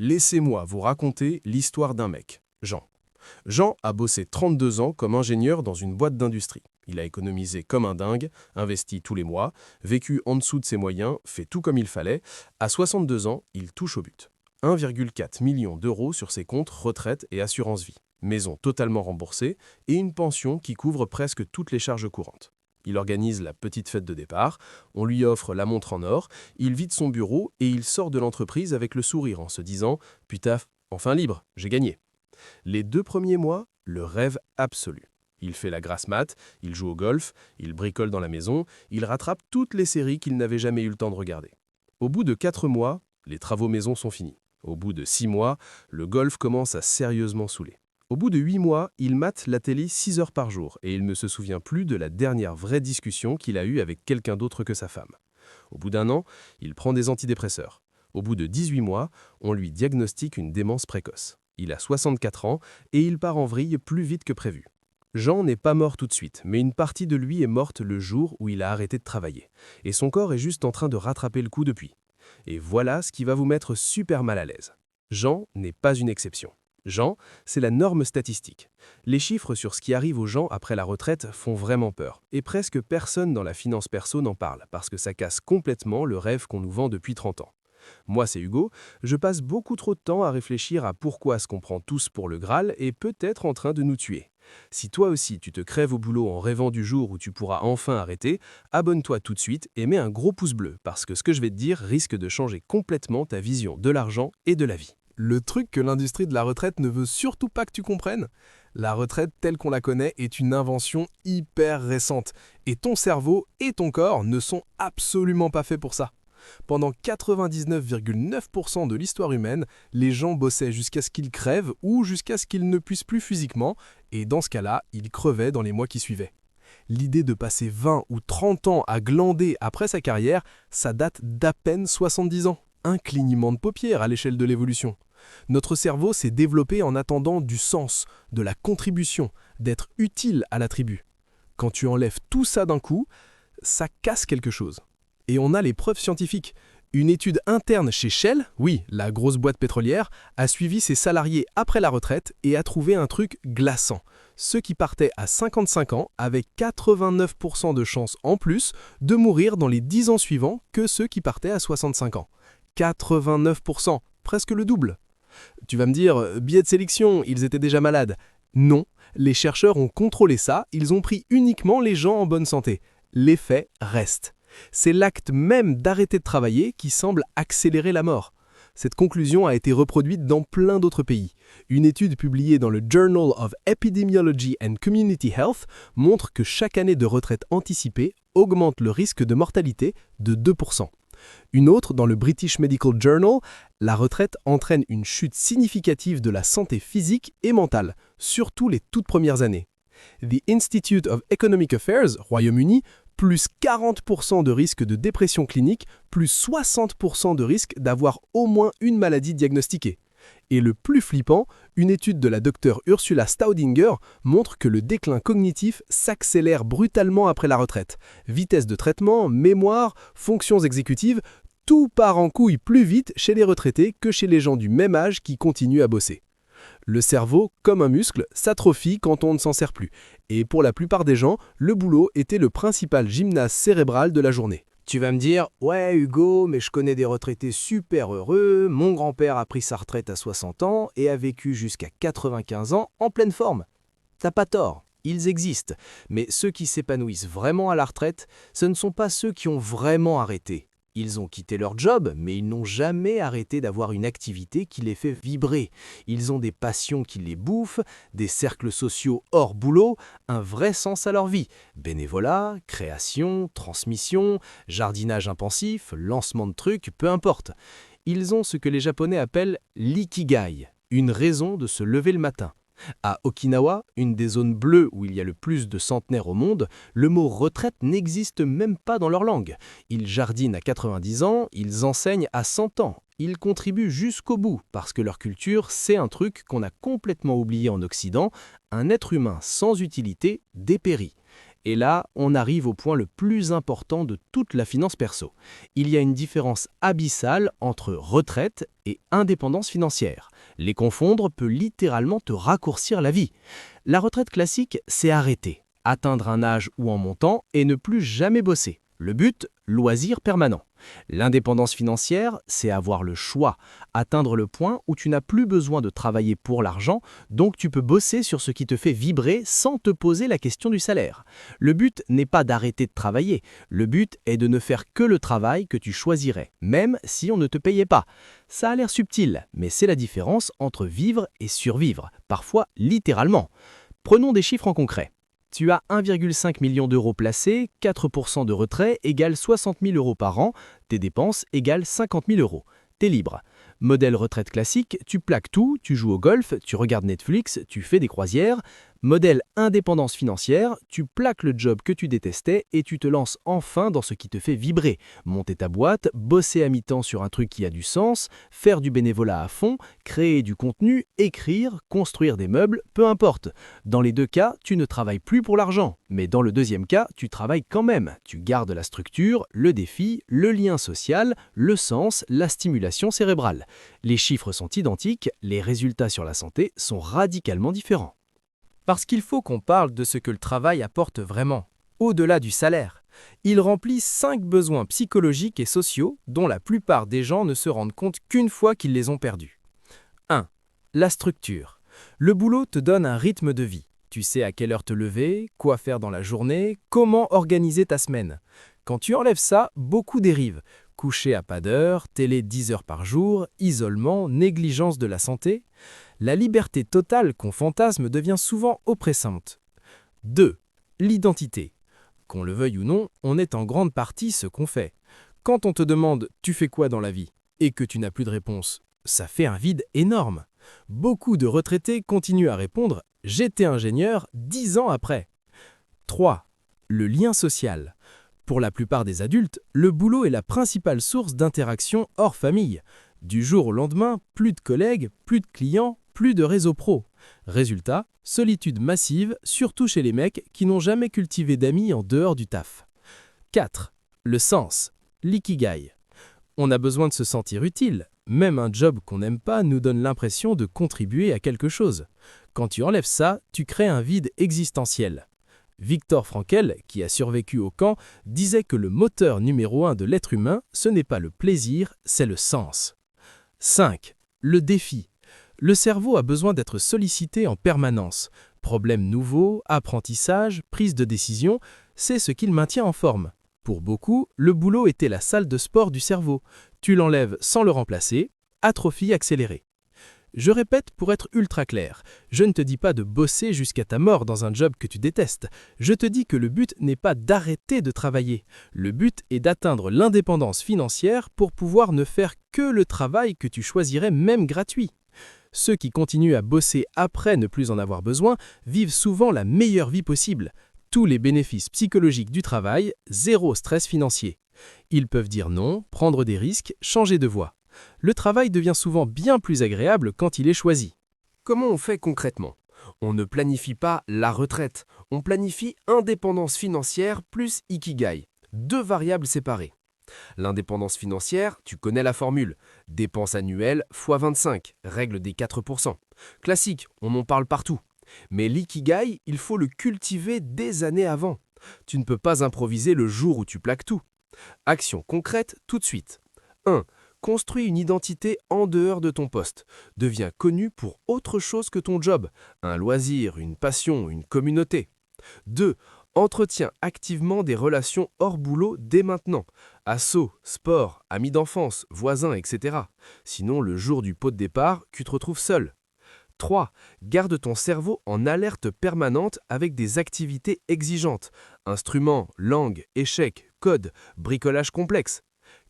Laissez-moi vous raconter l'histoire d'un mec, Jean. Jean a bossé 32 ans comme ingénieur dans une boîte d'industrie. Il a économisé comme un dingue, investi tous les mois, vécu en dessous de ses moyens, fait tout comme il fallait. À 62 ans, il touche au but. 1,4 million d'euros sur ses comptes retraite et assurance vie. Maison totalement remboursée et une pension qui couvre presque toutes les charges courantes. Il organise la petite fête de départ, on lui offre la montre en or, il vide son bureau et il sort de l'entreprise avec le sourire en se disant « Putain, enfin libre, j'ai gagné ». Les 2 premiers mois, le rêve absolu. Il fait la grasse mat, il joue au golf, il bricole dans la maison, il rattrape toutes les séries qu'il n'avait jamais eu le temps de regarder. Au bout de 4 mois, les travaux maison sont finis. Au bout de 6 mois, le golf commence à sérieusement saouler. Au bout de 8 mois, il mate la télé 6 heures par jour et il ne se souvient plus de la dernière vraie discussion qu'il a eue avec quelqu'un d'autre que sa femme. Au bout d'1 an, il prend des antidépresseurs. Au bout de 18 mois, on lui diagnostique une démence précoce. Il a 64 ans et il part en vrille plus vite que prévu. Jean n'est pas mort tout de suite, mais une partie de lui est morte le jour où il a arrêté de travailler. Et son corps est juste en train de rattraper le coup depuis. Et voilà ce qui va vous mettre super mal à l'aise. Jean n'est pas une exception. Jean, c'est la norme statistique. Les chiffres sur ce qui arrive aux gens après la retraite font vraiment peur. Et presque personne dans la finance perso n'en parle, parce que ça casse complètement le rêve qu'on nous vend depuis 30 ans. Moi, c'est Hugo, je passe beaucoup trop de temps à réfléchir à pourquoi ce qu'on prend tous pour le Graal est peut-être en train de nous tuer. Si toi aussi tu te crèves au boulot en rêvant du jour où tu pourras enfin arrêter, abonne-toi tout de suite et mets un gros pouce bleu, parce que ce que je vais te dire risque de changer complètement ta vision de l'argent et de la vie. Le truc que l'industrie de la retraite ne veut surtout pas que tu comprennes, la retraite telle qu'on la connaît est une invention hyper récente. Et ton cerveau et ton corps ne sont absolument pas faits pour ça. Pendant 99,9% de l'histoire humaine, les gens bossaient jusqu'à ce qu'ils crèvent ou jusqu'à ce qu'ils ne puissent plus physiquement, et dans ce cas-là, ils crevaient dans les mois qui suivaient. L'idée de passer 20 ou 30 ans à glander après sa carrière, ça date d'à peine 70 ans. Un clignement de paupières à l'échelle de l'évolution. Notre cerveau s'est développé en attendant du sens, de la contribution, d'être utile à la tribu. Quand tu enlèves tout ça d'un coup, ça casse quelque chose. Et on a les preuves scientifiques. Une étude interne chez Shell, oui, la grosse boîte pétrolière, a suivi ses salariés après la retraite et a trouvé un truc glaçant. Ceux qui partaient à 55 ans avaient 89% de chances en plus de mourir dans les 10 ans suivants que ceux qui partaient à 65 ans. 89%, presque le double. Tu vas me dire, biais de sélection, ils étaient déjà malades. Non, les chercheurs ont contrôlé ça, ils ont pris uniquement les gens en bonne santé. L'effet reste. C'est l'acte même d'arrêter de travailler qui semble accélérer la mort. Cette conclusion a été reproduite dans plein d'autres pays. Une étude publiée dans le Journal of Epidemiology and Community Health montre que chaque année de retraite anticipée augmente le risque de mortalité de 2%. Une autre, dans le British Medical Journal, la retraite entraîne une chute significative de la santé physique et mentale, surtout les toutes premières années. The Institute of Economic Affairs, Royaume-Uni, plus 40% de risque de dépression clinique, plus 60% de risque d'avoir au moins une maladie diagnostiquée. Et le plus flippant, une étude de la docteure Ursula Staudinger montre que le déclin cognitif s'accélère brutalement après la retraite. Vitesse de traitement, mémoire, fonctions exécutives, tout part en couille plus vite chez les retraités que chez les gens du même âge qui continuent à bosser. Le cerveau, comme un muscle, s'atrophie quand on ne s'en sert plus. Et pour la plupart des gens, le boulot était le principal gymnase cérébral de la journée. Tu vas me dire, ouais Hugo, mais je connais des retraités super heureux, mon grand-père a pris sa retraite à 60 ans et a vécu jusqu'à 95 ans en pleine forme. T'as pas tort, ils existent, mais ceux qui s'épanouissent vraiment à la retraite, ce ne sont pas ceux qui ont vraiment arrêté. Ils ont quitté leur job, mais ils n'ont jamais arrêté d'avoir une activité qui les fait vibrer. Ils ont des passions qui les bouffent, des cercles sociaux hors boulot, un vrai sens à leur vie. Bénévolat, création, transmission, jardinage intensif, lancement de trucs, peu importe. Ils ont ce que les Japonais appellent l'ikigai, une raison de se lever le matin. À Okinawa, une des zones bleues où il y a le plus de centenaires au monde, le mot retraite n'existe même pas dans leur langue. Ils jardinent à 90 ans, ils enseignent à 100 ans. Ils contribuent jusqu'au bout parce que leur culture, c'est un truc qu'on a complètement oublié en Occident, un être humain sans utilité dépérit. Et là, on arrive au point le plus important de toute la finance perso. Il y a une différence abyssale entre retraite et indépendance financière. Les confondre peut littéralement te raccourcir la vie. La retraite classique, c'est arrêter, atteindre un âge ou en montant et ne plus jamais bosser. Le but, loisir permanent. L'indépendance financière, c'est avoir le choix, atteindre le point où tu n'as plus besoin de travailler pour l'argent, donc tu peux bosser sur ce qui te fait vibrer sans te poser la question du salaire. Le but n'est pas d'arrêter de travailler, le but est de ne faire que le travail que tu choisirais, même si on ne te payait pas. Ça a l'air subtil, mais c'est la différence entre vivre et survivre, parfois littéralement. Prenons des chiffres en concret. Tu as 1,5 million d'euros placés, 4% de retrait égale 60 000 euros par an, tes dépenses égale 50 000 euros. T'es libre. Modèle retraite classique, tu plaques tout, tu joues au golf, tu regardes Netflix, tu fais des croisières. Modèle indépendance financière, tu plaques le job que tu détestais et tu te lances enfin dans ce qui te fait vibrer. Monter ta boîte, bosser à mi-temps sur un truc qui a du sens, faire du bénévolat à fond, créer du contenu, écrire, construire des meubles, peu importe. Dans les deux cas, tu ne travailles plus pour l'argent. Mais dans le deuxième cas, tu travailles quand même. Tu gardes la structure, le défi, le lien social, le sens, la stimulation cérébrale. Les chiffres sont identiques, les résultats sur la santé sont radicalement différents. Parce qu'il faut qu'on parle de ce que le travail apporte vraiment, au-delà du salaire. Il remplit 5 besoins psychologiques et sociaux dont la plupart des gens ne se rendent compte qu'une fois qu'ils les ont perdus. 1. La structure. Le boulot te donne un rythme de vie. Tu sais à quelle heure te lever, quoi faire dans la journée, comment organiser ta semaine. Quand tu enlèves ça, beaucoup dérivent. Coucher à pas d'heure, télé 10 heures par jour, isolement, négligence de la santé. La liberté totale qu'on fantasme devient souvent oppressante. 2. L'identité. Qu'on le veuille ou non, on est en grande partie ce qu'on fait. Quand on te demande « tu fais quoi dans la vie ?» et que tu n'as plus de réponse, ça fait un vide énorme. Beaucoup de retraités continuent à répondre « j'étais ingénieur 10 ans après ». 3. Le lien social. Pour la plupart des adultes, le boulot est la principale source d'interaction hors famille. Du jour au lendemain, plus de collègues, plus de clients, plus de réseau pro. Résultat, solitude massive, surtout chez les mecs qui n'ont jamais cultivé d'amis en dehors du taf. 4. Le sens, l'ikigai. On a besoin de se sentir utile. Même un job qu'on n'aime pas nous donne l'impression de contribuer à quelque chose. Quand tu enlèves ça, tu crées un vide existentiel. Viktor Frankl, qui a survécu au camp, disait que le moteur numéro 1 de l'être humain, ce n'est pas le plaisir, c'est le sens. 5. Le défi. Le cerveau a besoin d'être sollicité en permanence. Problèmes nouveaux, apprentissage, prise de décision, c'est ce qui le maintient en forme. Pour beaucoup, le boulot était la salle de sport du cerveau. Tu l'enlèves sans le remplacer, atrophie accélérée. Je répète pour être ultra clair, je ne te dis pas de bosser jusqu'à ta mort dans un job que tu détestes. Je te dis que le but n'est pas d'arrêter de travailler. Le but est d'atteindre l'indépendance financière pour pouvoir ne faire que le travail que tu choisirais même gratuit. Ceux qui continuent à bosser après ne plus en avoir besoin vivent souvent la meilleure vie possible. Tous les bénéfices psychologiques du travail, zéro stress financier. Ils peuvent dire non, prendre des risques, changer de voie. Le travail devient souvent bien plus agréable quand il est choisi. Comment on fait concrètement? On ne planifie pas la retraite, on planifie indépendance financière plus ikigai, 2 variables séparées. L'indépendance financière, tu connais la formule, dépenses annuelles x 25, règle des 4%. Classique, on en parle partout. Mais l'ikigai, il faut le cultiver des années avant. Tu ne peux pas improviser le jour où tu plaques tout. Action concrète tout de suite. 1. Construis une identité en dehors de ton poste. Deviens connu pour autre chose que ton job, un loisir, une passion, une communauté. 2. Entretiens activement des relations hors boulot dès maintenant. Assos, sport, amis d'enfance, voisins, etc. Sinon, le jour du pot de départ, tu te retrouves seul. 3. Garde ton cerveau en alerte permanente avec des activités exigeantes. Instruments, langue, échecs, code, bricolage complexe.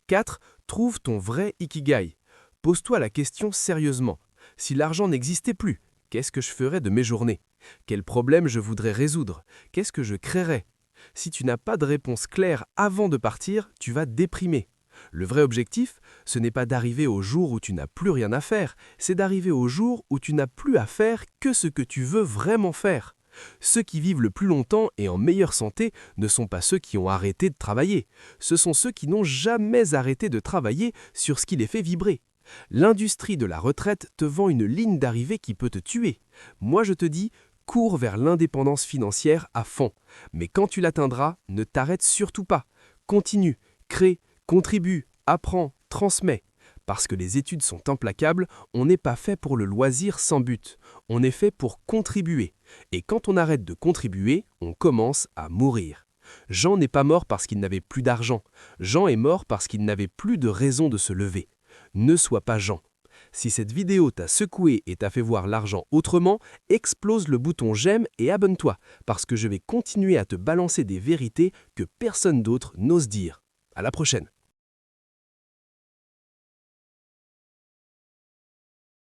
4. Trouve ton vrai ikigai. Pose-toi la question sérieusement. Si l'argent n'existait plus, qu'est-ce que je ferais de mes journées? Quel problème je voudrais résoudre? Qu'est-ce que je créerais? Si tu n'as pas de réponse claire avant de partir, tu vas déprimer. Le vrai objectif, ce n'est pas d'arriver au jour où tu n'as plus rien à faire, c'est d'arriver au jour où tu n'as plus à faire que ce que tu veux vraiment faire. Ceux qui vivent le plus longtemps et en meilleure santé ne sont pas ceux qui ont arrêté de travailler. Ce sont ceux qui n'ont jamais arrêté de travailler sur ce qui les fait vibrer. L'industrie de la retraite te vend une ligne d'arrivée qui peut te tuer. Moi, je te dis, cours vers l'indépendance financière à fond. Mais quand tu l'atteindras, ne t'arrête surtout pas. Continue, crée, contribue, apprends, transmets. Parce que les études sont implacables, on n'est pas fait pour le loisir sans but. On est fait pour contribuer. Et quand on arrête de contribuer, on commence à mourir. Jean n'est pas mort parce qu'il n'avait plus d'argent. Jean est mort parce qu'il n'avait plus de raison de se lever. Ne sois pas Jean. Si cette vidéo t'a secoué et t'a fait voir l'argent autrement, explose le bouton j'aime et abonne-toi, parce que je vais continuer à te balancer des vérités que personne d'autre n'ose dire. À la prochaine.